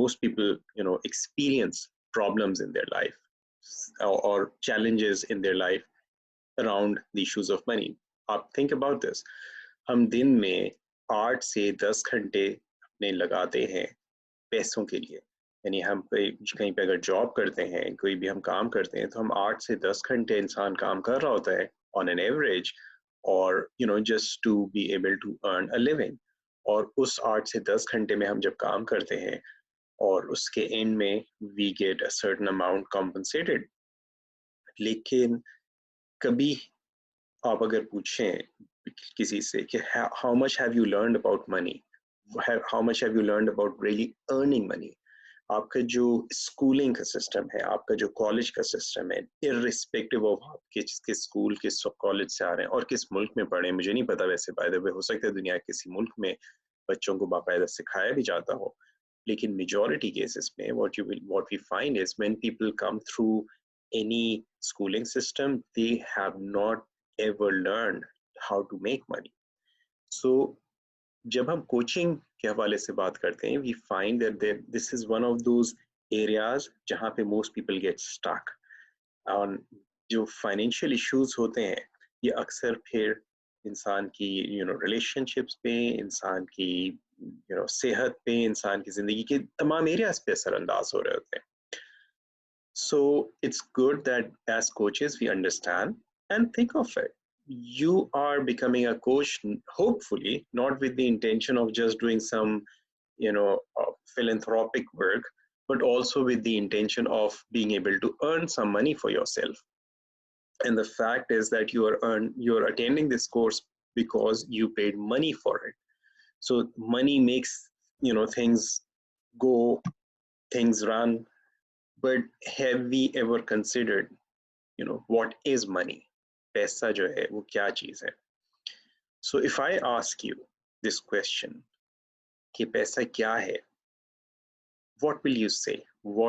most people, experience problems in their life or challenges in their life around the issues of money. आप think about this. हम दिन में 8 से 10 घंटे अपने लगाते हैं पैसों के लिए, यानी हम कहीं पे अगर जॉब करते हैं, कोई भी हम काम करते हैं, तो हम 8 से 10 घंटे इंसान काम कर रहा होता है ऑन एन एवरेज, और just to be able to earn a living. और उस 8 से 10 घंटे में हम जब काम करते हैं और उसके एंड में we get a certain amount compensated. लेकिन कभी आप अगर पूछें किसी से कि how much have you learned about money, how much have you learned about really earning money, आपका जो स्कूलिंग का सिस्टम है, आपका जो कॉलेज का सिस्टम है, इररिस्पेक्टिव ऑफ आप किस स्कूल किस कॉलेज से आ रहे हैं और किस मुल्क में पढ़े हैं, मुझे नहीं पता, वैसे बाय द वे हो सकता है दुनिया के किसी मुल्क में बच्चों को बाकायदा सिखाया भी जाता हो, लेकिन मेजॉरिटी केसेस में what we find is when people come through any schooling system, they have not ever learned how to make money. So जब हम कोचिंग के हवाले से बात करते हैं, we find that this is one of those areas जहाँ पे most people get stuck. और जो फाइनेंशियल इश्यूज होते हैं, ये अक्सर फिर इंसान की रिलेशनशिप्स पे, इंसान की सेहत पे, इंसान की जिंदगी के तमाम एरियाज पे असरअंदाज हो रहे होते हैं. So it's good that as coaches we understand and think of it. You are becoming a coach, hopefully not with the intention of just doing some philanthropic work, but also with the intention of being able to earn some money for yourself. And the fact is that you're attending this course because you paid money for it. So money makes things go, things run. But have we ever considered what is money? पैसा जो है वो क्या चीज है? So if I ask you this question कि पैसा क्या है, what will you say? What